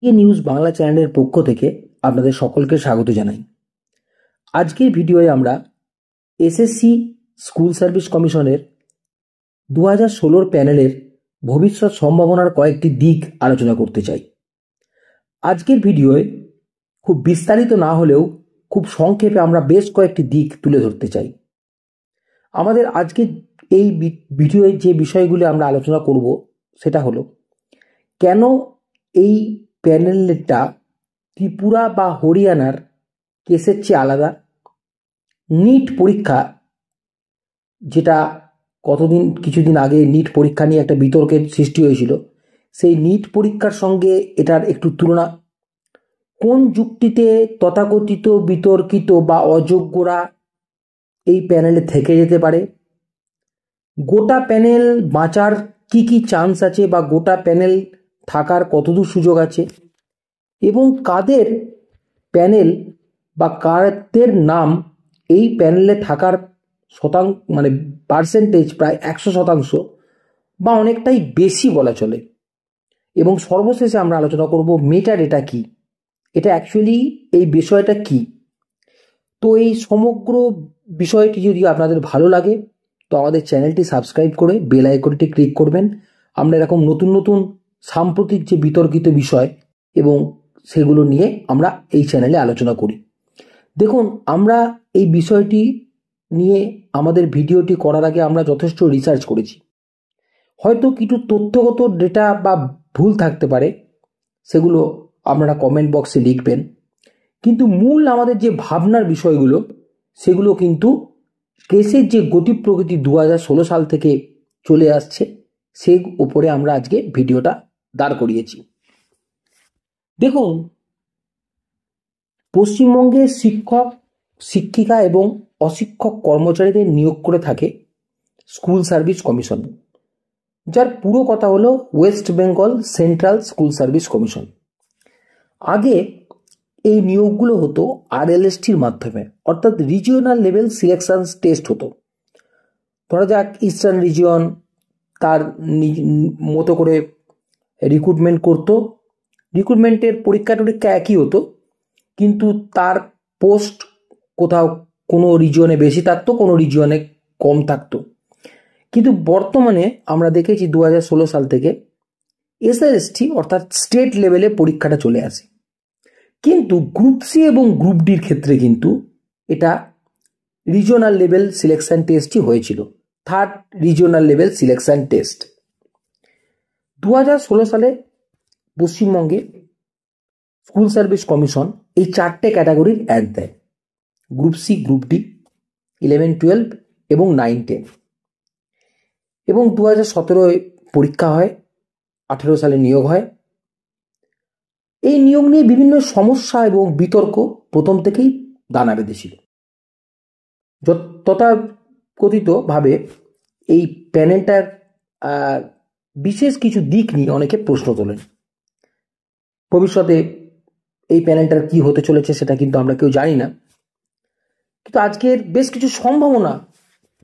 News Bangla চ্যানেলের পক্ষ থেকে আপনাদের সকলকে স্বাগত জানাই। আজকের ভিডিওয়ে আমরা এসএসসি স্কুল সার্ভিস কমিশনের 2016 প্যানেলের ভবিষ্যৎ সম্ভাবনার কয়েকটি দিক আলোচনা করতে চাই। আজকের ভিডিওয়ে খুব বিস্তারিত না হলেও খুব সংক্ষেপে আমরা বেশ কয়েকটি দিক তুলে ধরতে চাই। আমাদের আজকে এই ভিডিওয়ে যে বিষয়গুলি আমরা আলোচনা করব সেটা হলো, কেন এই প্যানেলটা ত্রিপুরা বা হরিয়ানার কেসের চেয়ে আলাদা। নিট পরীক্ষা, যেটা কিছুদিন আগে নিট পরীক্ষা নিয়ে একটা বিতর্কের সৃষ্টি হয়েছিল, সেই নিট পরীক্ষার সঙ্গে এটার একটু তুলনা। কোন যুক্তিতে তথাকথিত বিতর্কিত বা অযোগ্যরা এই প্যানেলে থেকে যেতে পারে, গোটা প্যানেল বাঁচার কি চান্স আছে বা গোটা প্যানেল থাকার কতদূর সুযোগ আছে, এবং কাদের প্যানেল বা কাদের নাম এই প্যানেলে থাকার পার্সেন্টেজ প্রায় 100% বা অনেকটাই বেশি বলা চলে। এবং সর্বশেষে আমরা আলোচনা করব মেটা ডেটা কি, এটা অ্যাকচুয়ালি এই বিষয়টা কি। তো এই সমগ্র বিষয়টি যদি আপনাদের ভালো লাগে তো আমাদের চ্যানেলটি সাবস্ক্রাইব করে বেল আইকনটি ক্লিক করবেন। আমরা এরকম নতুন নতুন সাম্প্রতিক যে বিতর্কিত বিষয় এবং সেগুলো নিয়ে আমরা এই চ্যানেলে আলোচনা করি। দেখুন, আমরা এই বিষয়টি নিয়ে আমাদের ভিডিওটি করার আগে আমরা যথেষ্ট রিসার্চ করেছি। হয়তো কিছু তথ্যগত ডেটা বা ভুল থাকতে পারে, সেগুলো আপনারা কমেন্ট বক্সে লিখবেন, কিন্তু মূল আমাদের যে ভাবনার বিষয়গুলো সেগুলো কিন্তু কেসের যে গতি প্রকৃতি 2016 সাল থেকে চলে আসছে সেই উপরে আমরা আজকে ভিডিওটা দাঁড় করিয়েছি। দেখুন, পশ্চিমবঙ্গের শিক্ষক, শিক্ষিকা এবং অশিক্ষক কর্মচারীদের নিয়োগ করে থাকে স্কুল সার্ভিস কমিশন, যার পুরো কথা হলো West Bengal central school service commission. আগে এই নিয়োগগুলো হতো RLSTর মাধ্যমে, অর্থাৎ রিজিওনাল লেভেল সিলেকশন টেস্ট হতো। ধরা যাক ইস্টার্ন রিজিয়ন তার মতো করে রিক্রুটমেন্ট করতো, রিক্রুটমেন্টের পরীক্ষা টরীক্ষা একই হতো, কিন্তু তার পোস্ট কোথাও কোনো রিজিয়নে বেশি থাকতো, কোনো রিজিয়নে কম থাকতো। কিন্তু বর্তমানে আমরা দেখেছি 2016 সাল থেকে SRST অর্থাৎ স্টেট লেভেলে পরীক্ষাটা চলে আসে। কিন্তু গ্রুপ সি এবং গ্রুপ ডির ক্ষেত্রে কিন্তু এটা রিজিওনাল লেভেল সিলেকশন টেস্টই হয়েছিল, third regional level selection test. 2016 সালে পশ্চিমবঙ্গে স্কুল সার্ভিস কমিশন এই 4টে ক্যাটাগরির অ্যাড দেয়: গ্রুপ সি, গ্রুপ ডি, 11, 12 এবং 9, 10। এবং 2017 পরীক্ষা হয়, 18 সালে নিয়োগ হয়। এই নিয়োগ নিয়ে বিভিন্ন সমস্যা এবং বিতর্ক প্রথম থেকেই দানা বেঁধেছিল। তথাকথিতভাবে এই প্যানেলটার বিশেষ কিছু দিক নিয়ে অনেকে প্রশ্ন তোলেন। ভবিষ্যতে এই প্যানেলটার কি হতে চলেছে সেটা কিন্তু আমরা কেউ জানি না, কিন্তু আজকের বেশ কিছু সম্ভাবনা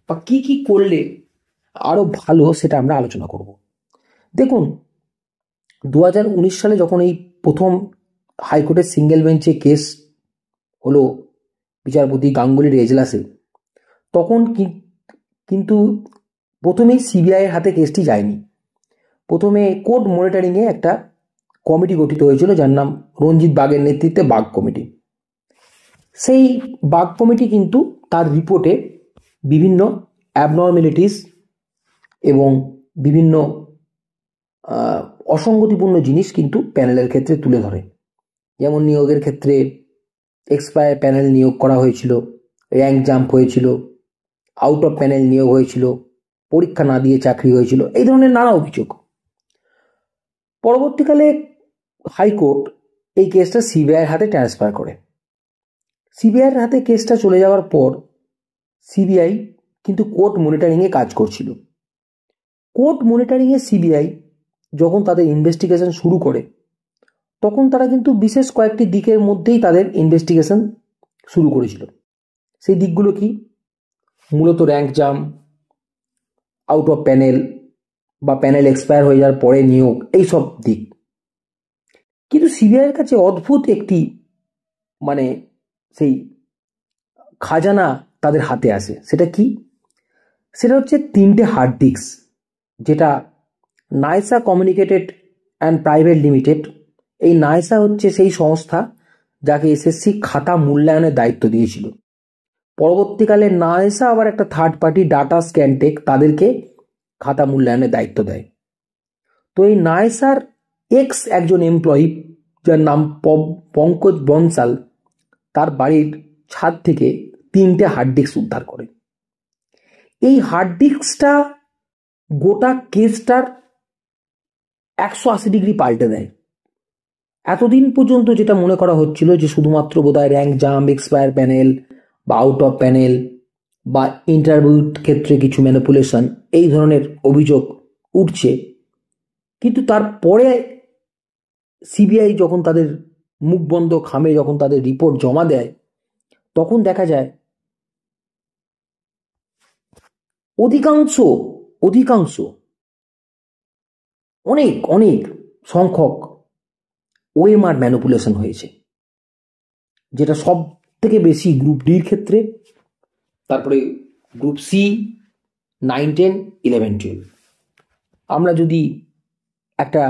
বা কি করলে আরো ভালো সেটা আমরা আলোচনা করব। দেখুন, 2019 সালে যখন এই প্রথম হাইকোর্টের সিঙ্গেল বেঞ্চে কেস হলো বিচারপতি গাঙ্গুলির এজলাসে, তখন কিন্তু প্রথমেই CBI এর হাতে কেসটি যায়নি। প্রথমে কোর্ট মনিটরিংয়ে একটা কমিটি গঠিত হয়েছিল, যার নাম রঞ্জিত বাগের নেতৃত্বে বাগ কমিটি। সেই বাগ কমিটি কিন্তু তার রিপোর্টে বিভিন্ন অ্যাবনর্মালিটিস এবং বিভিন্ন অসঙ্গতিপূর্ণ জিনিস কিন্তু প্যানেলের ক্ষেত্রে তুলে ধরে। যেমন নিয়োগের ক্ষেত্রে এক্সপায়ার প্যানেল নিয়োগ করা হয়েছিল, র্যাঙ্ক জাম্প হয়েছিল, আউট অফ প্যানেল নিয়োগ হয়েছিল, পরীক্ষা না দিয়ে চাকরি হয়েছিল, এই ধরনের নানা অভিযোগ। পরবর্তীকালে হাইকোর্ট এই কেসটা CBI এর হাতে ট্রান্সফার করে। CBI এর হাতে কেসটা চলে যাওয়ার পর CBI কিন্তু কোর্ট মনিটরিংয়ে কাজ করছিল। কোর্ট মনিটরিংয়ে CBI যখন তাদের ইনভেস্টিগেশন শুরু করে, তখন তারা কিন্তু বিশেষ কয়েকটি দিকের মধ্যেই তাদের ইনভেস্টিগেশন শুরু করেছিল। সেই দিকগুলো কি? মূলত rank jump, out of panel বা প্যানেল এক্সপায়ার হয়ে যাওয়ার পরে নিয়োগ, এইসব দিক। কিন্তু সিবিআইয়ের কাছে অদ্ভুত একটি মানে সেই খাজানা তাদের হাতে আসে। সেটা কি? সেটা হচ্ছে 3টে হার্ড ডিস্ক, যেটা নাইসা কমিউনিকেটেড অ্যান্ড প্রাইভেট লিমিটেড। এই নাইসা হচ্ছে সেই সংস্থা যাকে এসএসসি খাতা মূল্যায়নের দায়িত্ব দিয়েছিল। পরবর্তীকালে নাইসা আবার একটা থার্ড পার্টি ডাটা স্ক্যানটেক তাদেরকে খাতা মূল্যায়নের দায়িত্ব দেয়। তো এই নাইসার একজন এমপ্লয়ি, যার নাম পঙ্কজ বনসাল, তার বাড়ির ছাদ থেকে 3টে হার্ড ডিস্ক উদ্ধার করে। এই হার্ড ডিস্কটা গোটা কেসটার 180 ডিগ্রি পাল্টে দেয়। এতদিন পর্যন্ত যেটা মনে করা হচ্ছিল যে শুধুমাত্র বোধহয় র্যাঙ্ক জাম্প, এক্সপায়ার প্যানেল বা আউট অফ প্যানেল বা ইন্টারভিউর ক্ষেত্রে কিছু ম্যানিপুলেশন, এই ধরনের অভিযোগ উঠছে, কিন্তু তারপরে সিবিআই যখন তাদের মুখ বন্ধ খামে যখন তাদের রিপোর্ট জমা দেয়, তখন দেখা যায় অধিকাংশ অনেক সংখ্যক ওএমআর ম্যানিপুলেশন হয়েছে, যেটা সব থেকে বেশি গ্রুপ ডির ক্ষেত্রে, তারপরে গ্রুপ সি, 9, 10, 11, 12। আমরা যদি একটা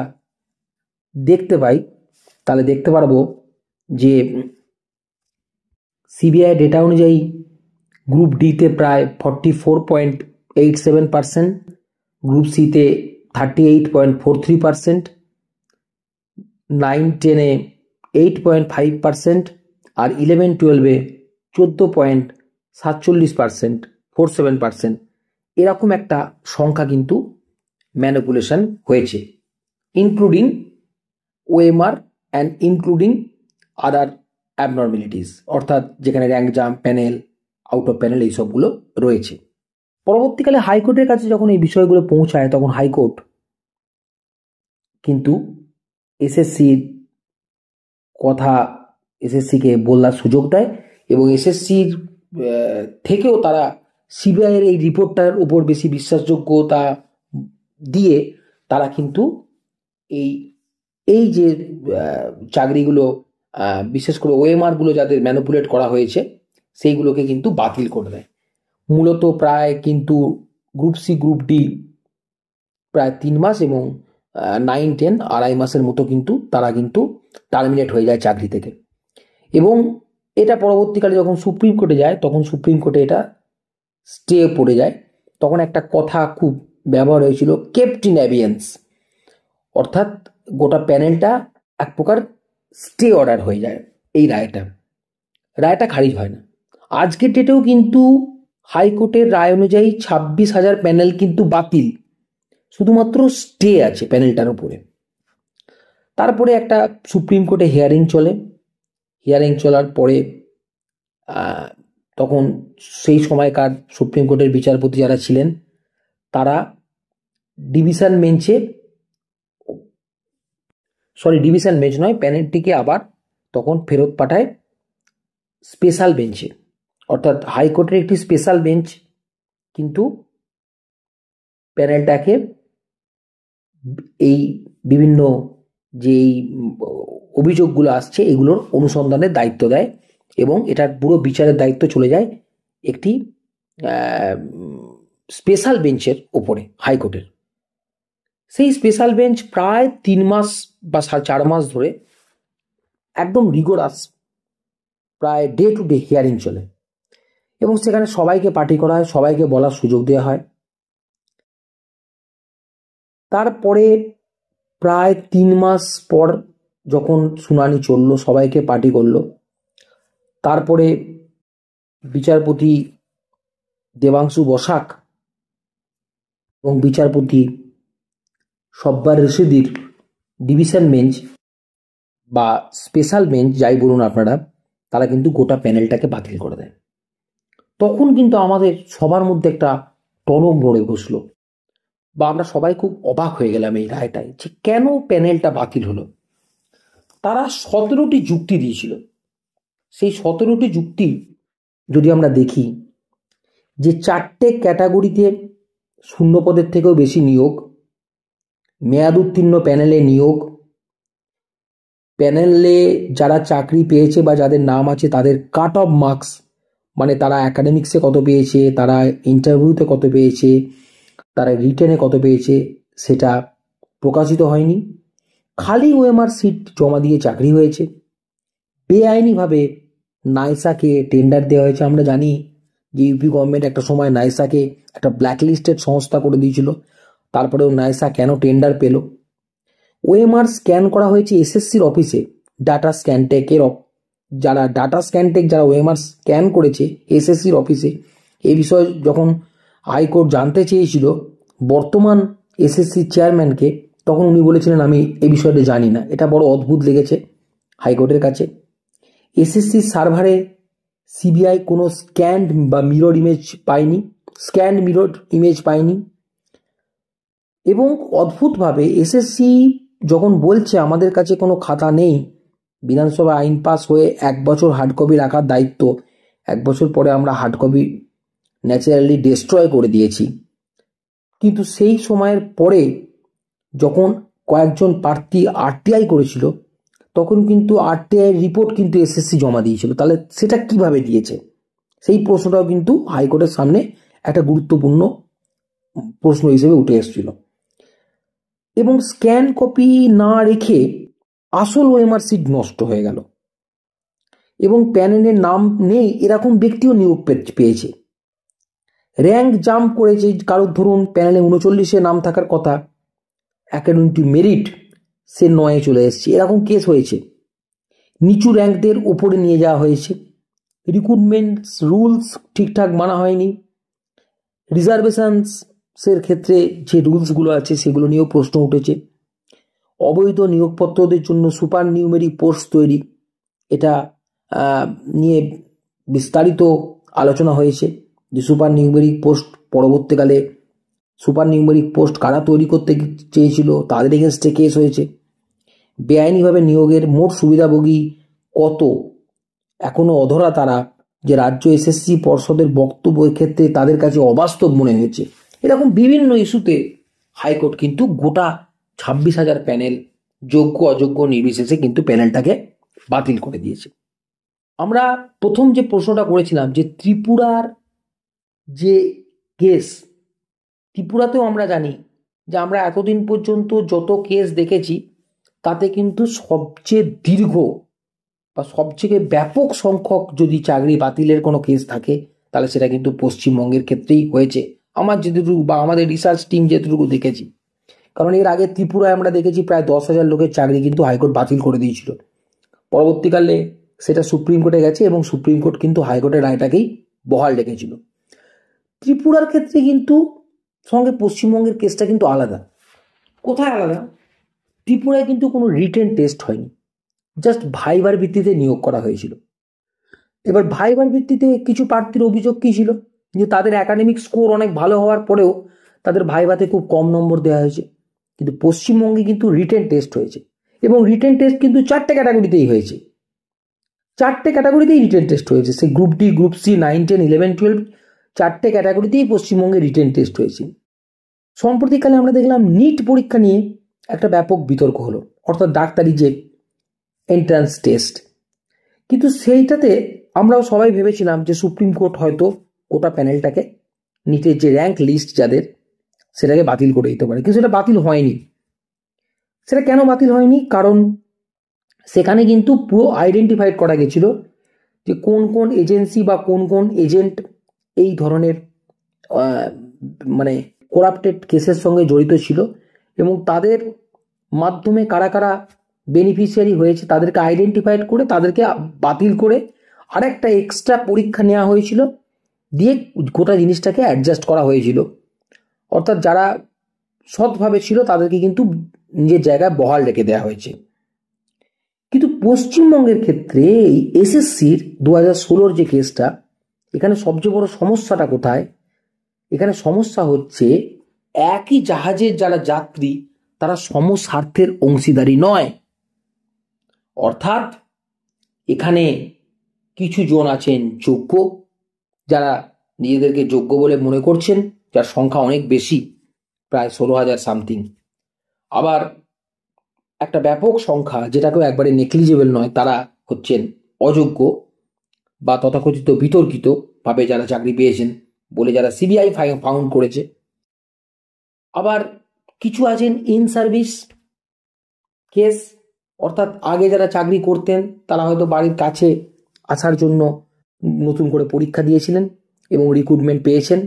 দেখতে পাই তাহলে দেখতে পারবো যে সিবিআই ডেটা অনুযায়ী গ্রুপ ডিতে প্রায় 44.87%, গ্রুপ সিতে 38.43%, 9, 10-এ 8.5%, আর 11, 12-এ 14.47%, 47%, এরকম একটা সংখ্যা কিন্তু ম্যানিপুলেশন হয়েছে, including OMR and including other abnormalities, অর্থাৎ যেখানে rank jump, panel, out of panel এইসবগুলো রয়েছে। পরবর্তীকালে হাইকোর্টের কাছে যখন এই বিষয়গুলো পৌঁছায়, তখন হাইকোর্ট কিন্তু এসএসসির কথা এসএসসিকে বলার সুযোগ দেয়, এবং এসএসসির থেকেও তারা সিবিআইয়ের এই রিপোর্টটার উপর বেশি বিশ্বাসযোগ্যতা দিয়ে তারা কিন্তু এই যে চাকরিগুলো, বিশেষ করে ওএমআরগুলো যাদের ম্যানিপুলেট করা হয়েছে, সেইগুলোকে কিন্তু বাতিল করে দেয়। মূলত প্রায় কিন্তু গ্রুপ সি, গ্রুপ ডি প্রায় 3 মাস এবং 9, 10 2.5 মাসের মতো কিন্তু তারা কিন্তু টার্মিনেট হয়ে যায় চাকরি থেকে। এবং এটা পরবর্তীকালে যখন সুপ্রিম কোর্টে যায়, তখন সুপ্রিম কোর্টে এটা স্টে পড়ে যায়। তখন একটা কথা খুব ব্যবহার হয়েছিল, কেপ্ট ইন অ্যাবিয়েন্স, অর্থাৎ গোটা প্যানেলটা এক প্রকার স্টে অর্ডার হয়ে যায়। এই রায়টা খারিজ হয় না। আজকের ডেটেও কিন্তু হাইকোর্টের রায় অনুযায়ী 26,000 প্যানেল কিন্তু বাতিল, শুধুমাত্র স্টে আছে প্যানেলটার উপরে। তারপরে একটা সুপ্রিম কোর্টে হিয়ারিং চলে। হিয়ারিং চলার পরে তখন সেই সময়কার সুপ্রিম কোর্টের বিচারপতি যারা ছিলেন, তারা ডিভিশন বেঞ্চ নয়, প্যানেলটিকে আবার তখন ফেরত পাঠায় স্পেশাল বেঞ্চে। অর্থাৎ হাইকোর্টের একটি স্পেশাল বেঞ্চ কিন্তু প্যানেলটাকে এই বিভিন্ন যে অভিযোগগুলো আসছে এগুলোর অনুসন্ধানের দায়িত্ব দেয়, এবং এটার পুরো বিচারের দায়িত্ব চলে যায় একটি স্পেশাল বেঞ্চের ওপরে, হাইকোর্টের। সেই স্পেশাল বেঞ্চ প্রায় 3 মাস বা 4 মাস ধরে একদম রিগোরাস প্রায় ডে টু ডে হিয়ারিং চলে, এবং সেখানে সবাইকে পার্টি করা হয়, সবাইকে বলার সুযোগ দেওয়া হয়। তারপরে প্রায় 3 মাস পর যখন শুনানি চললো, সবাইকে পার্টি করলো, তারপরে বিচারপতি দেবাংশু বসাক এবং বিচারপতি সব্বার ঋষিদির ডিভিশন বেঞ্চ বা স্পেশাল বেঞ্চ যাই বলুন আপনারা, তারা কিন্তু গোটা প্যানেলটাকে বাতিল করে দেয়। তখন কিন্তু আমাদের সবার মধ্যে একটা টনক নড়ে বসলো, বা আমরা সবাই খুব অবাক হয়ে গেলাম এই রায়টায়, যে কেন প্যানেলটা বাতিল হলো। তারা 17টি যুক্তি দিয়েছিল। সেই 17টি যুক্তি যদি আমরা দেখি, যে 4টে ক্যাটাগরিতে শূন্যপদের থেকেও বেশি নিয়োগ, মেয়াদ উত্তীর্ণ প্যানেলে নিয়োগ, প্যানেলে যারা চাকরি পেয়েছে বা যাদের নাম আছে তাদের কাট অফ মার্কস, মানে তারা অ্যাকাডেমিক্সে কত পেয়েছে, তারা ইন্টারভিউতে কত পেয়েছে, তারা রিটেনে কত পেয়েছে, সেটা প্রকাশিত হয়নি। খালি ওএমআর সিট জমা দিয়ে চাকরি হয়েছে। বেআইনিভাবে নাইসাকে টেন্ডার দেওয়া হয়েছে। আমরা জানি যে ইউপি গভর্নমেন্ট একটা সময় নাইসাকে একটা ব্ল্যাকলিস্টেড সংস্থা করে দিয়েছিল, তারপরেও নাইসা কেন টেন্ডার পেল? ওএমআর স্ক্যান করা হয়েছে এসএসসির অফিসে, ডাটা স্ক্যানটেকের যারা ডাটা স্ক্যানটেক যারা ওএমআর স্ক্যান করেছে এসএসসির অফিসে, এই বিষয়ে যখন হাইকোর্ট জানতে চেয়েছিল বর্তমান এসএসসি চেয়ারম্যানকে, তখন উনি বলেছিলেন আমি এই বিষয়টা জানি না। এটা বড় অদ্ভুত লেগেছে হাইকোর্টের কাছে। এসএসসি সার্ভারে সিবিআই কোনো স্ক্যান্ড বা মিরর ইমেজ পায়নি, স্ক্যান্ড মিরর ইমেজ পায়নি। এবং অদ্ভুতভাবে এসএসসি যখন বলছে আমাদের কাছে কোনো খাতা নেই, বিধানসভা আইন পাস হয়ে 1 বছর হার্ড কপি রাখার দায়িত্ব, 1 বছর পরে আমরা হার্ড কপি ন্যাচারালি ডিস্ট্রয় করে দিয়েছি। কিন্তু সেই সময়ের পরে যখন কয়েকজন প্রার্থী আরটিআই করেছিল, তখন কিন্তু আরটিআই রিপোর্ট কিন্তু এসএসসি জমা দিয়েছিল। তাহলে সেটা কিভাবে দিয়েছে, সেই প্রশ্নটাও কিন্তু হাইকোর্টের সামনে একটা গুরুত্বপূর্ণ প্রশ্ন হিসেবে উঠে এসেছিল। এবং স্ক্যান কপি না রেখে আসল ওএমআর সিট নষ্ট হয়ে গেল এবং প্যানেলের নাম নেই এরকম ব্যক্তিও নিয়োগ পেয়েছে। র্যাঙ্ক জাম্প করেছে কারোর, ধরুন প্যানেলে 39-এ নাম থাকার কথা, অ্যাকর্ডিং টু মেরিট সে 9-এ চলে এসেছে, এরকম কেস হয়েছে। নিচু র্যাঙ্কদের উপরে নিয়ে যাওয়া হয়েছে। রিক্রুটমেন্ট রুলস ঠিকঠাক মানা হয়নি। রিজার্ভেশনসের ক্ষেত্রে যে রুলসগুলো আছে সেগুলো নিয়েও প্রশ্ন উঠেছে। অবৈধ নিয়োগপত্রদের জন্য সুপার নিউমেরিক পোস্ট তৈরি, এটা নিয়ে বিস্তারিত আলোচনা হয়েছে যে সুপার নিউমেরিক পোস্ট পরবর্তীকালে সুপার নিউমেরিক পোস্ট কারা তৈরি করতে চেয়েছিল তাদের এগেনস্টে কেস হয়েছে। বেআইনিভাবে নিয়োগের মোট সুবিধাভোগী কত এখনো অধরা তারা, যে রাজ্য এসএসসি পর্ষদের বক্তব্যের ক্ষেত্রে তাদের কাছে অবাস্তব মনে হয়েছে। এরকম বিভিন্ন ইস্যুতে হাইকোর্ট কিন্তু গোটা 26,000 প্যানেল যোগ্য অযোগ্য নির্বিশেষে কিন্তু প্যানেলটাকে বাতিল করে দিয়েছে। আমরা প্রথম যে প্রশ্নটা করেছিলাম যে ত্রিপুরার যে কেস, ত্রিপুরাতেও আমরা জানি যে আমরা এতদিন পর্যন্ত যত কেস দেখেছি তাতে কিন্তু সবচেয়ে দীর্ঘ বা সবচেয়ে ব্যাপক সংখ্যক যদি চাকরি বাতিলের কোনো কেস থাকে তাহলে সেটা কিন্তু পশ্চিমবঙ্গের ক্ষেত্রেই হয়েছে, আমার যেটুকু বা আমাদের রিসার্চ টিম যেটুকু দেখেছি। কারণ এর আগে ত্রিপুরায় আমরা দেখেছি প্রায় 10,000 লোকের চাকরি কিন্তু হাইকোর্ট বাতিল করে দিয়েছিল। পরবর্তীকালে সেটা সুপ্রিম কোর্টে গেছে এবং সুপ্রিম কোর্ট কিন্তু হাইকোর্টের রায়টাকেই বহাল রেখেছিল। ত্রিপুরার ক্ষেত্রে কিন্তু সঙ্গে পশ্চিমবঙ্গের কেসটা কিন্তু আলাদা। কোথায় আলাদা? ত্রিপুরায় কিন্তু কোনো রিটেন টেস্ট হয়নি, জাস্ট ভাইবার ভিত্তিতে নিয়োগ করা হয়েছিল। এবার ভাইবার ভিত্তিতে কিছু প্রার্থীর অভিযোগ কী ছিল, যে তাদের একাডেমিক স্কোর অনেক ভালো হওয়ার পরেও তাদের ভাইভাতে খুব কম নম্বর দেওয়া হয়েছে। কিন্তু পশ্চিমবঙ্গে কিন্তু রিটেন টেস্ট হয়েছে এবং রিটেন টেস্ট কিন্তু 4টে ক্যাটাগরিতেই হয়েছে, 4টে ক্যাটাগরিতেই রিটেন টেস্ট হয়েছে। সে গ্রুপ ডি, গ্রুপ সি, 9, 10, 11, 12 4টে ক্যাটাগরিতেই পশ্চিমবঙ্গে রিটেন টেস্ট হয়েছে। সম্প্রতিকালে আমরা দেখলাম নিট পরীক্ষা নিয়ে একটা ব্যাপক বিতর্ক হলো, অর্থাৎ ডাক্তারি যে এন্ট্রান্স টেস্ট। কিন্তু সেইটাতে আমরাও সবাই ভেবেছিলাম যে সুপ্রিম কোর্ট হয়তো গোটা প্যানেলটাকে, নিটের যে র্যাঙ্ক লিস্ট যাদের, সেটাকে বাতিল করে দিতে পারে, কিন্তু সেটা বাতিল হয়নি। সেটা কেন বাতিল হয়নি? কারণ সেখানে কিন্তু পুরো আইডেন্টিফাইড করা গেছিল যে কোন কোন এজেন্সি বা কোন কোন এজেন্ট এই ধরনের মানে করাপ্টেড কেসের সঙ্গে জড়িত ছিল এবং তাদের মাধ্যমে কারা কারা বেনিফিশিয়ারি হয়েছে তাদেরকে আইডেন্টিফাইড করে তাদেরকে বাতিল করে আরেকটা এক্সট্রা পরীক্ষা নেওয়া হয়েছিল, দিয়ে গোটা জিনিসটাকে অ্যাডজাস্ট করা হয়েছিল। অর্থাৎ যারা সৎভাবে ছিল তাদেরকে কিন্তু নিজের জায়গায় বহাল রেখে দেওয়া হয়েছে। কিন্তু পশ্চিমবঙ্গের ক্ষেত্রে এই এসএসসির 2016 যে কেসটা, এখানে সবচেয়ে বড় সমস্যাটা কোথায়? এখানে সমস্যা হচ্ছে একই জাহাজের যারা যাত্রী তারা সমস্বার্থের অংশীদারি নয়। অর্থাৎ এখানে কিছু জন আছেন যোগ্য, যারা নিজেদেরকে যোগ্য বলে মনে করছেন, যার সংখ্যা অনেক বেশি, প্রায় 16,000 সামথিং। আবার একটা ব্যাপক সংখ্যা, যেটাকেও একবারে নেগলিজেবল নয়, তারা হচ্ছেন অযোগ্য বা তথাকথিত বিতর্কিত ভাবে যারা চাকরি পেয়েছেন বলে যারা সিবিআই ফাউন্ড করেছে। আবার কিছু আছেন ইন সার্ভিস কেস, অর্থাৎ আগে যারা চাকরি করতেন তারা হয়তো বাড়ির কাছে আসার জন্য নতুন করে পরীক্ষা দিয়েছিলেন এবং রিক্রুটমেন্ট পেয়েছেন।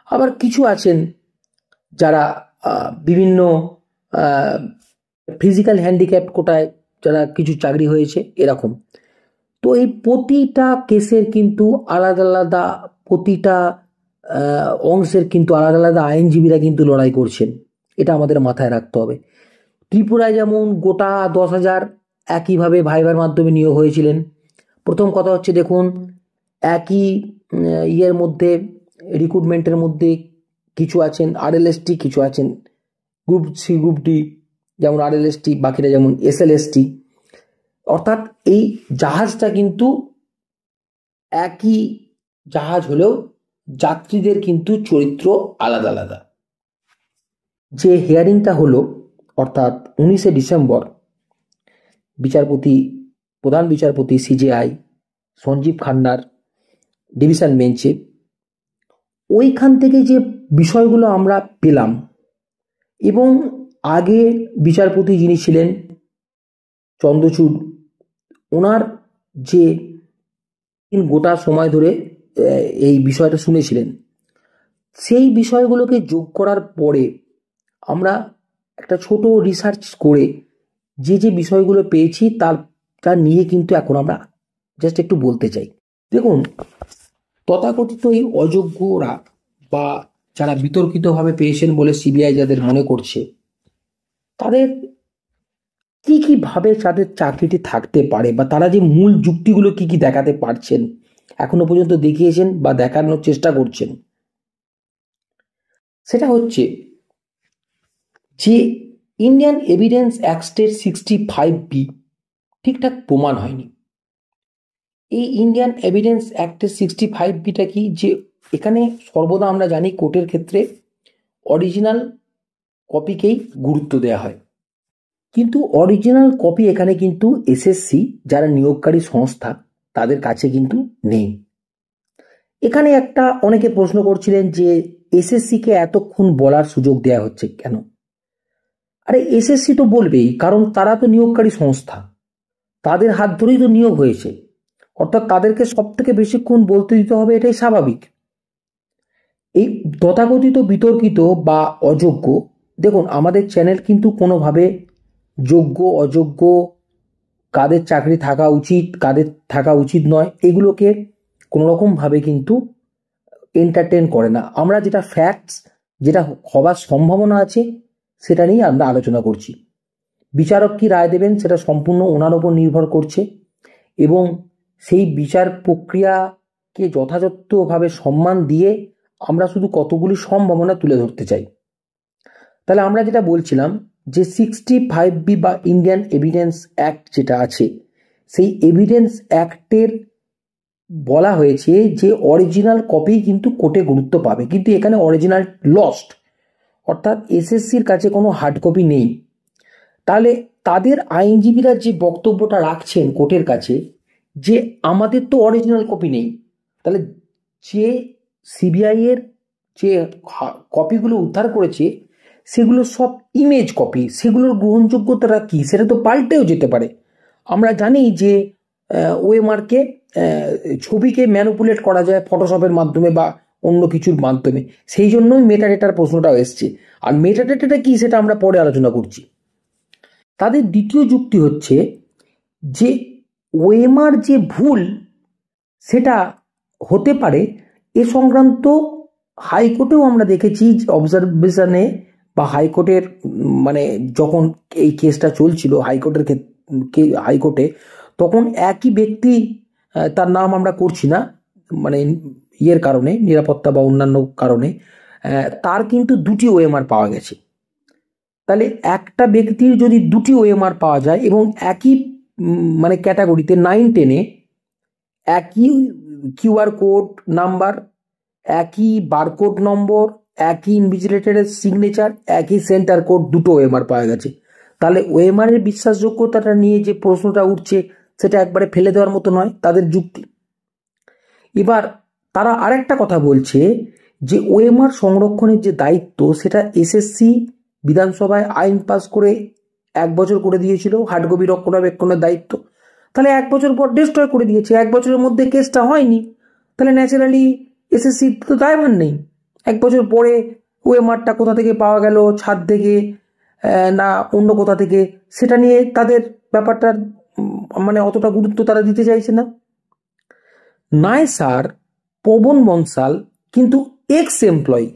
আবার কিছু আছেন যারা বিভিন্ন ফিজিক্যাল হ্যান্ডিক্যাপ কোটায় যারা কিছু চাকরি হয়েছে এরকম। তো এই প্রতিটা কেসের কিন্তু আলাদা আলাদা, প্রতিটা অংশের কিন্তু আলাদা আলাদা আইনজীবীরা কিন্তু লড়াই করছেন, এটা আমাদের মাথায় রাখতে হবে। ত্রিপুরায় যেমন গোটা 10,000 একইভাবে ভাইবার মাধ্যমে নিয়োগ হয়েছিলেন। প্রথম কথা হচ্ছে দেখুন, একই ইয়ের মধ্যে রিক্রুটমেন্টের মধ্যে কিছু আছেন RLST, কিছু আছেন গ্রুপ সি, গ্রুপ ডি, যেমন RLST, বাকিরা যেমন SLST। অর্থাৎ এই জাহাজটা কিন্তু একই জাহাজ হলেও যাত্রীদের কিন্তু চরিত্র আলাদা আলাদা। যে হিয়ারিংটা হলো অর্থাৎ 19শে ডিসেম্বর প্রধান বিচারপতি CJI সঞ্জীব খান্নার ডিভিশন বেঞ্চে, ওইখান থেকে যে বিষয়গুলো আমরা পেলাম এবং আগে বিচারপতি যিনি ছিলেন চন্দ্রচূড়, ওনার যে গোটা সময় ধরে এই বিষয়টা শুনেছিলেন, সেই বিষয়গুলোকে যোগ করার পরে আমরা একটা ছোট রিসার্চ করে যে বিষয়গুলো পেয়েছি তা নিয়ে কিন্তু এখন আমরা জাস্ট একটু বলতে চাই। দেখুন, তথাকথিত এই অযোগ্যরা বা যারা বিতর্কিতভাবে পেয়েছেন বলে সিবিআই যাদের মনে করছে, তাদের কি কি ভাবে তাদের চাকরিটি থাকতে পারে বা তারা যে মূল যুক্তিগুলো কি কি দেখাতে পারছেন, এখনো পর্যন্ত দেখিয়েছেন বা দেখানোর চেষ্টা করছেন, সেটা হচ্ছে যে ইন্ডিয়ান এভিডেন্স অ্যাক্টের 65B ঠিকঠাক প্রমাণ হয়নি। এই ইন্ডিয়ান এভিডেন্স অ্যাক্টের 65Bটা কি, যে এখানে সর্বদা আমরা জানি কোর্টের ক্ষেত্রে অরিজিনাল কপিকেই গুরুত্ব দেওয়া হয়, কিন্তু অরিজিনাল কপি এখানে কিন্তু SSC যারা নিয়োগকারী সংস্থা তাদের কাছে কিন্তু নেই। এখানে একটা অনেকে প্রশ্ন করছিলেন যে SSCকে এতক্ষণ বলার সুযোগ দেওয়া হচ্ছে কেন? আরে SSC তো বলবেই, কারণ তারা তো নিয়োগকারী সংস্থা, তাদের হাত ধরেই তো নিয়োগ হয়েছে, অর্থাৎ তাদেরকে সব থেকে বেশিক্ষণ বলতে দিতে হবে, এটাই স্বাভাবিক। এই তথাকথিত বিতর্কিত বা অযোগ্য, দেখুন আমাদের চ্যানেল কিন্তু কোনোভাবে যোগ্য অযোগ্য, কাদের চাকরি থাকা উচিত কাদের থাকা উচিত নয়, এগুলোকে কোনোরকমভাবে কিন্তু এন্টারটেন করে না। আমরা যেটা ফ্যাক্টস, যেটা হবার সম্ভাবনা আছে সেটা নিয়ে আমরা আলোচনা করছি। বিচারক কি রায় দেবেন সেটা সম্পূর্ণ ওনার ওপর নির্ভর করছে এবং সেই বিচার প্রক্রিয়াকে যথাযথভাবে সম্মান দিয়ে আমরা শুধু কতগুলি সম্ভাবনা তুলে ধরতে চাই। তাহলে আমরা যেটা বলছিলাম যে 65B বা ইন্ডিয়ান এভিডেন্স অ্যাক্ট যেটা আছে, সেই এভিডেন্স অ্যাক্টের বলা হয়েছে যে অরিজিনাল কপি কিন্তু কোর্টে গুরুত্ব পাবে, কিন্তু এখানে অরিজিনাল লস্ট, অর্থাৎ SSCর কাছে কোনো হার্ড কপি নেই। তাহলে তাদের আইনজীবীরা যে বক্তব্যটা রাখছেন কোর্টের কাছে যে আমাদের তো অরিজিনাল কপি নেই, তাহলে যে সিবিআই এর যে কপিগুলো উদ্ধার করেছে সেগুলো সব ইমেজ কপি, সেগুলোর গ্রহণযোগ্যতাটা কি সেটা তো পাল্টেও যেতে পারে। আমরা জানি যে ওএমআরকে ছবিকে ম্যানিপুলেট করা যায় ফটোশপের মাধ্যমে বা অন্য কিছুর মাধ্যমে, সেই জন্যই মেটাডেটার প্রশ্নটাও এসছে। আর মেটাডেটাটা কি সেটা আমরা পরে আলোচনা করছি। তাদের দ্বিতীয় যুক্তি হচ্ছে যে ওএমআর যে ভুল সেটা হতে পারে, এ সংক্রান্ত হাইকোর্টেও আমরা দেখেছি অবজারভেশনে বা হাইকোর্টের মানে যখন এই কেসটা চলছিল হাইকোর্টে, তখন একই ব্যক্তি, তার নাম আমরা করছি না মানে ইয়ের কারণে, নিরাপত্তা বা অন্যান্য কারণে, তার কিন্তু দুটি ওএমআর পাওয়া গেছে। তাহলে একটা ব্যক্তির যদি দুটি ওএমআর পাওয়া যায় এবং একই মানে ক্যাটাগরিতে 9-10-এ একই কিউআর কোড নাম্বার, একই বারকোড নম্বর, একই ইনভিজিলেটরের সিগনেচার, একই সেন্টার কোড, দুটো ওএমআর পাওয়া গেছে, তাহলে ওএমআর এর বিশ্বাসযোগ্যতাটা নিয়ে যে প্রশ্নটা উঠছে সেটা একবারে ফেলে দেওয়ার মতো নয় তাদের যুক্তি। এবার তারা আরেকটা কথা বলছে যে ওএমআর সংরক্ষণের যে দায়িত্ব সেটা এসএসসি বিধানসভায় আইন পাস করে 1 বছর করে দিয়েছিল হার্ড কপি রক্ষণাবেক্ষণের দায়িত্ব। তাহলে 1 বছর পর ডিস্ট্রয় করে দিয়েছে, 1 বছরের মধ্যে কেসটা হয়নি, তাহলে ন্যাচারালি এসএসসি তো দায়ভার নেই। 1 বছর পরে ওএমআরটা কোথা থেকে পাওয়া গেল, ছাদ থেকে না অন্য কোথা থেকে, সেটা নিয়ে তাদের ব্যাপারটার মানে অতটা গুরুত্ব তারা দিতে চাইছে না। নয় স্যার, পবন বনসাল কিন্তু এক্স এমপ্লয়ি,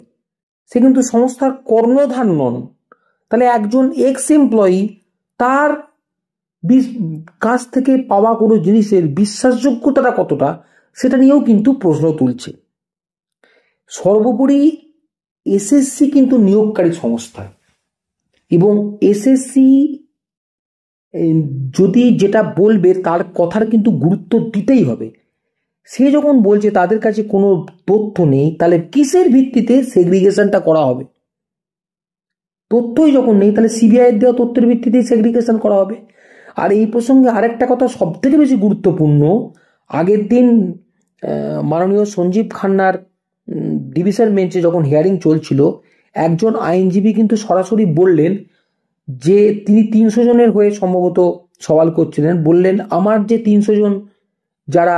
সে কিন্তু সংস্থার কর্ণধার নন। তাহলে একজন এক্স এমপ্লয়ি তার কাছ থেকে পাওয়া কোনো জিনিসের বিশ্বাসযোগ্যতাটা কতটা সেটা নিয়েও কিন্তু প্রশ্ন তুলছে। সর্বোপরি এসএসসি কিন্তু নিয়োগকারী সংস্থা, এবং এসএসসি যদি যেটা বলবে তার কথার কিন্তু গুরুত্ব দিতেই হবে। সে যখন বলছে তাদের কাছে কোনো তথ্য নেই, তাহলে কিসের ভিত্তিতে সেগ্রিগেশনটা করা হবে? তথ্যই যখন নেই তাহলে সিবিআই এর দেওয়া তথ্যের ভিত্তিতেই সেগ্রিগেশন করা হবে। আর এই প্রসঙ্গে আরেকটা কথা সব থেকে বেশি গুরুত্বপূর্ণ, আগের দিন মাননীয় সঞ্জীব খান্নার ডিভিশন বেঞ্চে যখন হিয়ারিং চলছিল, একজন আইনজীবী কিন্তু সরাসরি বললেন যে তিনি 300 জনের হয়ে সম্ভবত সওয়াল করছিলেন, বললেন আমার যে 300 জন যারা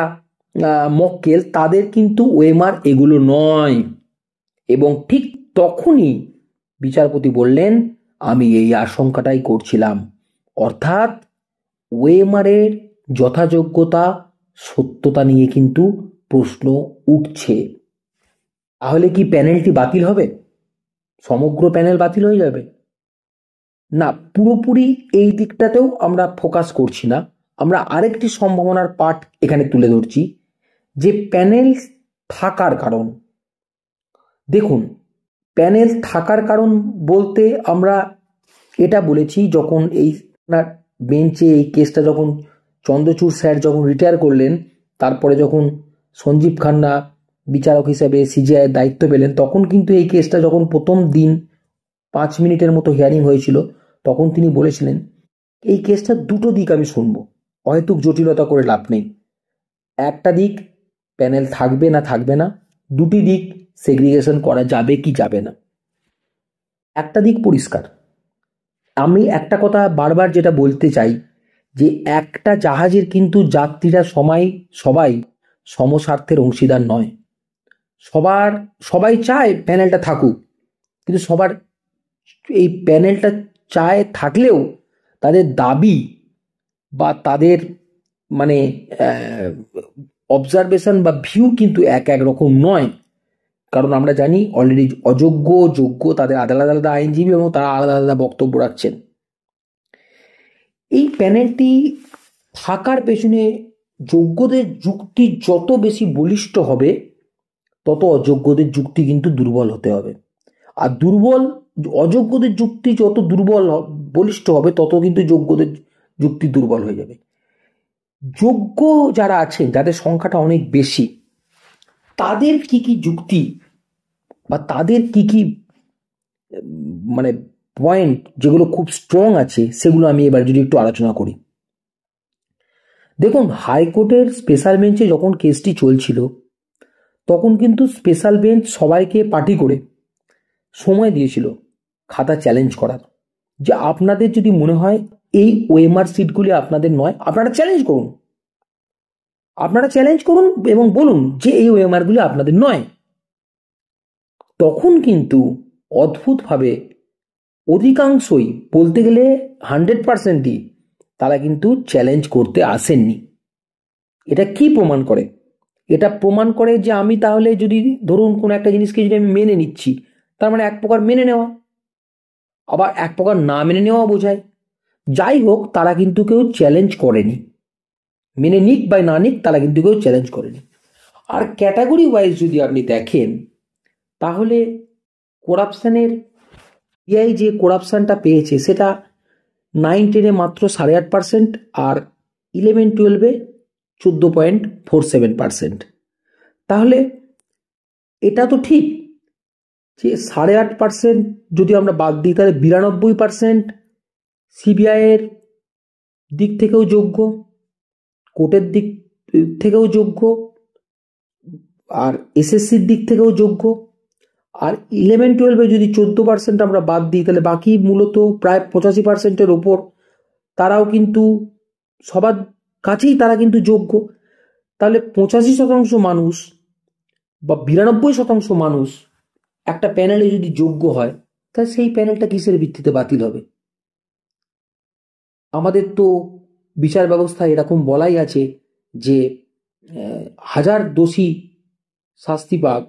মক্কেল তাদের কিন্তু ওএমআর এগুলো নয়। এবং ঠিক তখনই বিচারপতি বললেন আমি এই আশঙ্কাটাই করছিলাম, অর্থাৎ ওএমআর এর যথাযোগ্যতা সত্যতা নিয়ে কিন্তু প্রশ্ন উঠছে। তাহলে কি প্যানেলটি বাতিল হবে? সমগ্র প্যানেল বাতিল হয়ে যাবে? না, পুরোপুরি এই দিকটাতেও আমরা ফোকাস করছি না। আমরা আরেকটি সম্ভাবনার পার্ট এখানে তুলে ধরছি, যে প্যানেল থাকার কারণ। দেখুন, প্যানেল থাকার কারণ বলতে আমরা এটা বলেছি, যখন এই বেঞ্চে এই কেসটা যখন চন্দ্রচূড় স্যার যখন রিটায়ার করলেন, তারপরে যখন সঞ্জীব খান্না বিচারক হিসেবে সিজিআই এর দায়িত্ব পেলেন, তখন কিন্তু এই কেসটা যখন প্রথম দিন 5 মিনিটের মতো হিয়ারিং হয়েছিল, তখন তিনি বলেছিলেন এই কেসটার দুটো দিক আমি শুনবো, অহেতুক জটিলতা করে লাভ নেই। একটা দিক প্যানেল থাকবে না থাকবে না, দুটি দিক সেগ্রিগেশন করা যাবে কি যাবে না। একটা দিক পরিষ্কার, আমি একটা কথা বারবার যেটা বলতে চাই, যে একটা জাহাজের কিন্তু যাত্রীরা সবাই সমস্বার্থের অংশীদার নয়। সবাই চায় প্যানেলটা থাকুক, কিন্তু সবার এই প্যানেলটা চায় থাকলেও তাদের দাবি বা তাদের মানে অবজারভেশন বা ভিউ কিন্তু এক রকম নয়। কারণ আমরা জানি অলরেডি অযোগ্য যোগ্য তাদের আলাদা আলাদা আইনজীবী এবং তারা আলাদা আলাদা বক্তব্য রাখছেন। এই প্যানেলটি থাকার পেছনে যোগ্যদের যুক্তি যত বেশি বলিষ্ঠ হবে, তত অযোগ্যদের যুক্তি কিন্তু দুর্বল হতে হবে। আর অযোগ্যদের যুক্তি যত বলিষ্ঠ হবে, তত কিন্তু যোগ্যদের যুক্তি দুর্বল হয়ে যাবে। যোগ্য যারা আছেন, যাদের সংখ্যাটা অনেক বেশি, তাদের কি কি যুক্তি বা তাদের কি কি মানে পয়েন্ট যেগুলো খুব স্ট্রং আছে, সেগুলো আমি এবার যদি একটু আলোচনা করি। দেখুন, হাইকোর্টের স্পেশাল বেঞ্চে যখন কেসটি চলছিল, তখন কিন্তু স্পেশাল বেঞ্চ সবাইকে পার্টি করে সময় দিয়েছিল খাতা চ্যালেঞ্জ করার, যে আপনাদের যদি মনে হয় এই ওএমআর সিটগুলি আপনাদের নয়, আপনারা চ্যালেঞ্জ করুন এবং বলুন যে এই ওএমআরগুলি আপনাদের নয়। তখন কিন্তু অদ্ভুতভাবে অধিকাংশই, বলতে গেলে 100%ই তারা কিন্তু চ্যালেঞ্জ করতে আসেননি। এটা কি প্রমাণ করে? এটা প্রমাণ করে যে আমি তাহলে যদি ধরুন কোনো একটা জিনিসকে যদি আমি মেনে নিচ্ছি, তার মানে এক প্রকার মেনে নেওয়া, আবার এক প্রকার না মেনে নেওয়া বোঝায়। যাই হোক, তারা কিন্তু কেউ চ্যালেঞ্জ করেনি, মেনে নিক বা না নিক, তারা কিন্তু কেউ চ্যালেঞ্জ করেনি। আর ক্যাটাগরি ওয়াইজ যদি আপনি দেখেন, তাহলে করাপশানের ইআই যে করাপশানটা পেয়েছে সেটা 9-10 মাত্র 8.5%, আর 11-12 14.47%। তাহলে এটা তো ঠিক যে 8.5% যদি আমরা বাদ দিই, তাহলে 92% সিবিআইয়ের দিক থেকেও যোগ্য, কোর্টের দিক থেকেও যোগ্য, আর এসএসসির দিক থেকেও যোগ্য। আর 11-12-এ যদি 14% আমরা বাদ দিই, তাহলে বাকি মূলত প্রায় 85%-এর ওপর তারাও কিন্তু সবার কাছেই তারা কিন্তু যোগ্য। তাহলে 85% মানুষ বা 92% মানুষ একটা প্যানেলে যদি যোগ্য হয়, তাহলে সেই প্যানেলটা কিসের ভিত্তিতে বাতিল হবে? আমাদের তো বিচার ব্যবস্থা এরকম বলাই আছে যে হাজার দোষী শাস্তি পাক,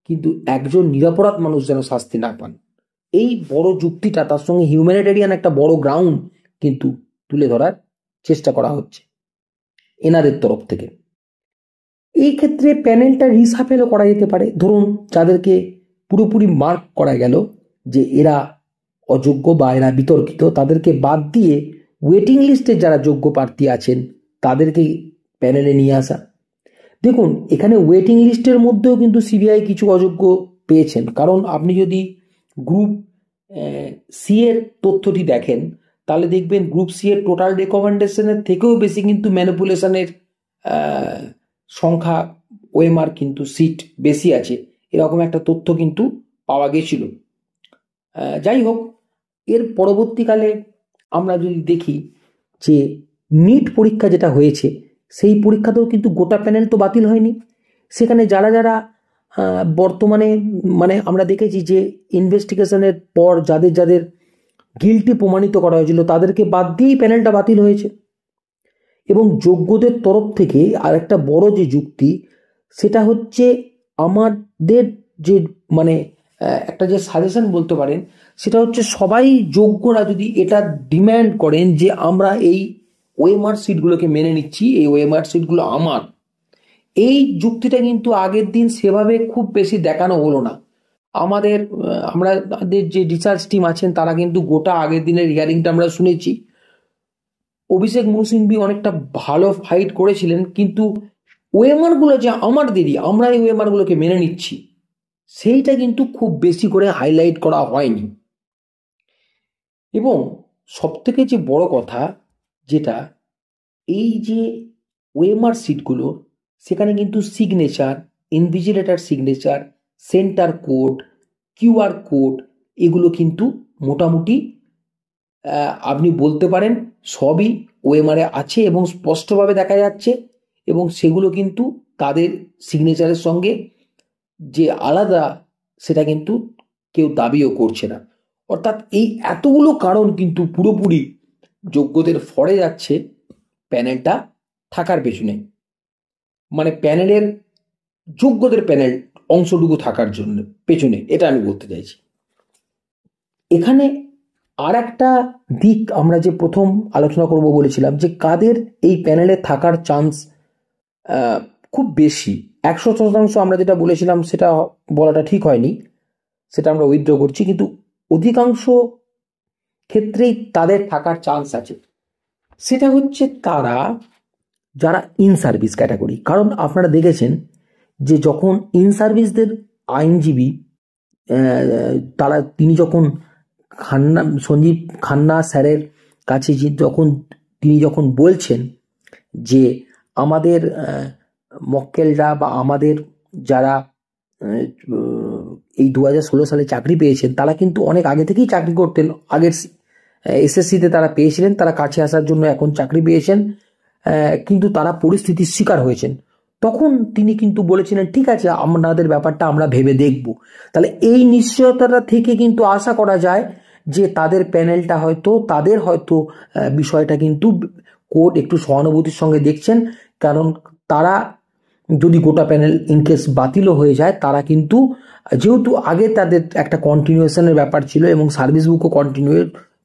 কিন্তু একজন নিরপরাধ মানুষ যেন শাস্তি না পান। এই বড় যুক্তিটা, তার সঙ্গে হিউম্যানিটেরিয়ান একটা বড় গ্রাউন্ড কিন্তু তুলে ধরার চেষ্টা করা হচ্ছে এনাদের তরফ থেকে। এই ক্ষেত্রে প্যানেলটা রিসাফেলও করা যেতে পারে। ধরুন যাদেরকে পুরোপুরি মার্ক করা গেল যে এরা অযোগ্য বা এরা বিতর্কিত, তাদেরকে বাদ দিয়ে ওয়েটিং লিস্টে যারা যোগ্য প্রার্থী আছেন তাদেরকে প্যানেলে নিয়ে আসা। দেখুন, এখানে ওয়েটিং লিস্টের মধ্যেও কিন্তু সিবিআই কিছু অযোগ্য পেয়েছেন। কারণ আপনি যদি গ্রুপ সি এর তথ্যটি দেখেন, তাহলে দেখবেন গ্রুপ সি এর টোটাল রেকমেন্ডেশনের থেকেও বেশি কিন্তু ম্যানিপুলেশনের সংখ্যা, ওএমআর কিন্তু সিট বেশি আছে, এরকম একটা তথ্য কিন্তু পাওয়া গেছিল। যাই হোক, এর পরবর্তীকালে আমরা যদি দেখি যে নিট পরীক্ষা যেটা হয়েছে, সেই পরীক্ষাতেও কিন্তু গোটা প্যানেল তো বাতিল হয়নি। সেখানে যারা যারা বর্তমানে মানে আমরা দেখেছি যে ইনভেস্টিগেশনের পর যাদের যাদের গিল্টি প্রমাণিত করা হয়েছিল, তাদেরকে বাদ দিয়েই প্যানেলটা বাতিল হয়েছে। এবং যোগ্যদের তরফ থেকে আর একটা বড় যে যুক্তি, সেটা হচ্ছে আমাদের যে মানে একটা যে সাজেশন বলতে পারেন, সেটা হচ্ছে সবাই যোগ্যরা যদি এটা ডিম্যান্ড করেন যে আমরা এই ওএমআর সিটগুলোকে মেনে নিচ্ছি, এই ওএমআর সিটগুলো আমার, এই যুক্তিটা কিন্তু আগের দিন সেভাবে খুব বেশি দেখানো হলো না। আমাদের যে রিসার্চ টিম আছেন তারা কিন্তু গোটা আগের দিনের হিয়ারিংটা আমরা শুনেছি। অভিষেক মনু সিংভি অনেকটা ভালো ফাইট করেছিলেন, কিন্তু ওএমআর গুলো যে আমাদেরই, আমরা এই ওএমআর গুলোকে মেনে নিচ্ছি, সেইটা কিন্তু খুব বেশি করে হাইলাইট করা হয়নি। এবং সব থেকে যে বড় কথা যেটা, এই যে ওএমআর সিটগুলো, সেখানে কিন্তু signature, invigilator signature, centre code, QR code, এগুলো কিন্তু মোটামুটি আপনি বলতে পারেন সবই ওএমআরে আছে এবং স্পষ্টভাবে দেখা যাচ্ছে। এবং সেগুলো কিন্তু তাদের সিগনেচারের সঙ্গে যে আলাদা, সেটা কিন্তু কেউ দাবিও করছে না। অর্থাৎ এই এতগুলো কারণ কিন্তু পুরোপুরি যোগ্যদের ফরে যাচ্ছে প্যানেলটা থাকার পেছনে, মানে প্যানেলের যোগ্যদের প্যানেল অংশটুকু থাকার জন্য পেছনে, এটা আমি বলতে চাইছি। এখানে আর একটা দিক আমরা যে প্রথম আলোচনা করব বলেছিলাম, যে কাদের এই প্যানেলে থাকার চান্স খুব বেশি। 100% আমরা যেটা বলেছিলাম সেটা বলাটা ঠিক হয়নি, সেটা আমরা উইথড্র করছি, কিন্তু অধিকাংশ ক্ষেত্রেই তাদের থাকার চান্স আছে। সেটা হচ্ছে তারা যারা ইন সার্ভিস ক্যাটাগরি। কারণ আপনারা দেখেছেন যে যখন ইন সার্ভিসদের আইনজীবী তিনি যখন সঞ্জীব খান্না স্যারের কাছে তিনি যখন বলছেন যে আমাদের মক্কেলরা বা আমাদের যারা এই 2016 সালে চাকরি পেয়েছেন, তারা কিন্তু অনেক আগে থেকেই চাকরি করতেন, আগের এসএসসিতে তারা পেয়েছিলেন, তারা কাছে আসার জন্য এখন চাকরি পেয়েছেন, কিন্তু তারা পরিস্থিতির শিকার হয়েছেন। তখন তিনি কিন্তু বলেছিলেন ঠিক আছে, আপনাদের ব্যাপারটা আমরা ভেবে দেখব। তাহলে এই নিশ্চয়তাটা থেকে কিন্তু আশা করা যায় যে তাদের প্যানেলটা তাদের হয়তো বিষয়টা কিন্তু কোর্ট একটু সহানুভূতির সঙ্গে দেখছেন। কারণ তারা যদি গোটা প্যানেল ইনকেস বাতিলও হয়ে যায়, তারা কিন্তু যেহেতু আগে তাদের একটা কন্টিনিউশনের ব্যাপার ছিল এবং সার্ভিস বুকও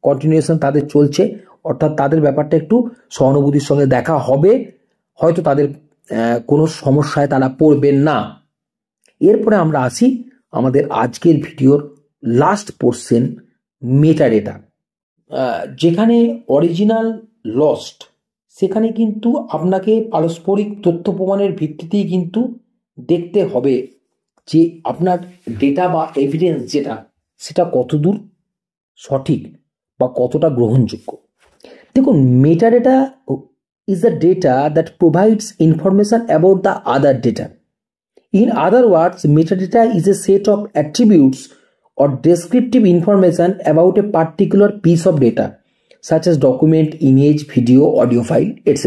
কন্টিনিউশন তাদের চলছে, অর্থাৎ তাদের ব্যাপারটা একটু সহানুভূতির সঙ্গে দেখা হবে, হয়তো তাদের কোনো সমস্যায় তারা পড়বেন না। এরপরে আমরা আসি আমাদের আজকের ভিডিওর লাস্ট পোর্শন, মেটাডেটা। যেখানে অরিজিনাল লস্ট, সেখানে কিন্তু আপনাকে পারস্পরিক তথ্য প্রমাণের ভিত্তিতেই কিন্তু দেখতে হবে যে আপনার ডেটা বা এভিডেন্স যেটা, সেটা কতদূর সঠিক। বা কতটা গ্রহণযোগ্য। দেখুন, metadata is the data that provides information about the other data. In other words, metadata is a set of attributes or descriptive information about a particular piece of data, such as document, image, video, audio file, etc.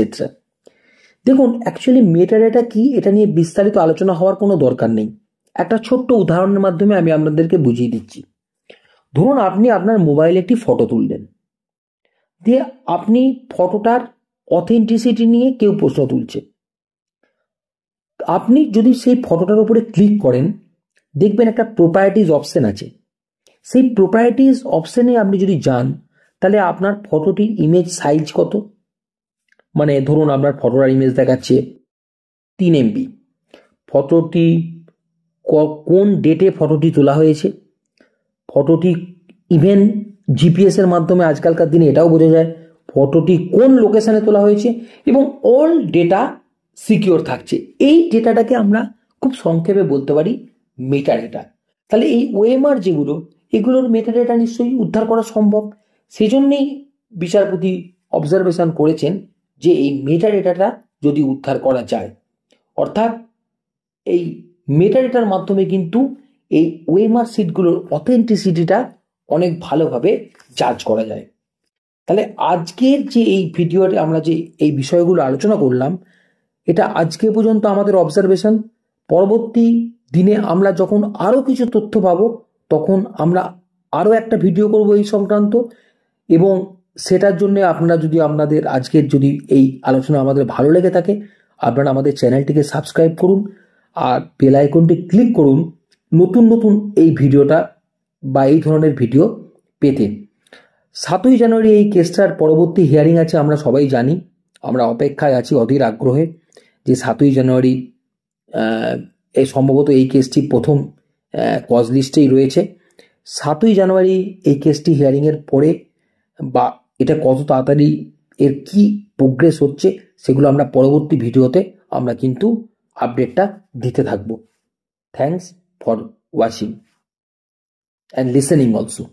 দেখুন, actually metadata কি এটা নিয়ে বিস্তারিত আলোচনা হওয়ার কোনো দরকার নেই। একটা ছোট্ট উদাহরণের মাধ্যমে আমি আপনাদেরকে বুঝিয়ে দিচ্ছি। ধরুন, আপনি আপনার মোবাইলে একটি ফটো তুললেন, দিয়ে আপনি ফটোটার অথেন্টিসিটি নিয়ে কেউ প্রশ্ন তুলছে। আপনি যদি সেই ফটোটার উপরে ক্লিক করেন, দেখবেন একটা প্রপার্টিজ অপশন আছে। সেই প্রপার্টিজ অপশনে আপনি যদি যান, তাহলে আপনার ফটোটির ইমেজ সাইজ কত, মানে ধরুন আপনার ফটোটার ইমেজ দেখাচ্ছে 3 MB। ফটোটি কোন ডেটে ফটোটি তোলা হয়েছে, ফটোটি ইভেন জিপিএস এর মাধ্যমে আজকালকার দিনে এটাও বোঝা যায় ফটোটি কোন লোকেশনে তোলা হয়েছে, এবং অল ডেটা সিকিওর থাকছে। এই ডেটাটাকে আমরা খুব সংক্ষেপে বলতে পারি মেটাডেটা। তাহলে এই ওএমআর যেগুলো, এগুলোর মেটাডেটা নিশ্চয়ই উদ্ধার করা সম্ভব। সেজন্যই বিচারপতি অবজারভেশন করেছেন যে এই মেটাডেটাটা যদি উদ্ধার করা যায়, অর্থাৎ এই মেটাডেটার মাধ্যমে কিন্তু এই ওএমআর সিটগুলোর অথেন্টিসিটিটা অনেক ভালোভাবে জাজ করা যায়। তাহলে আজকের যে এই ভিডিওতে আমরা যে এই বিষয়গুলো আলোচনা করলাম, এটা আজকে পর্যন্ত আমাদের অবজারভেশন। পরবর্তী দিনে আমরা যখন আরও কিছু তথ্য পাবো, তখন আমরা আরও একটা ভিডিও করব এই সংক্রান্ত। এবং সেটার জন্য আপনারা যদি আপনাদের আজকের যদি এই আলোচনা আমাদের ভালো লেগে থাকে, আপনারা আমাদের চ্যানেলটিকে সাবস্ক্রাইব করুন আর বেল আইকনটি ক্লিক করুন নতুন নতুন এই ভিডিওটা বা এই ধরনের ভিডিও পেতে। 7ই জানুয়ারি এই কেসটার পরবর্তী হিয়ারিং আছে, আমরা সবাই জানি। আমরা অপেক্ষায় আছি অধীর আগ্রহে যে 7ই জানুয়ারি এই সম্ভবত এই কেসটি প্রথম কজ লিস্টেই রয়েছে। 7ই জানুয়ারি এই কেসটি হিয়ারিংয়ের পরে বা এটা কত তাড়াতাড়ি এর কি প্রোগ্রেস হচ্ছে, সেগুলো আমরা পরবর্তী ভিডিওতে আমরা কিন্তু আপডেটটা দিতে থাকবো। Thanks for watching and listening also.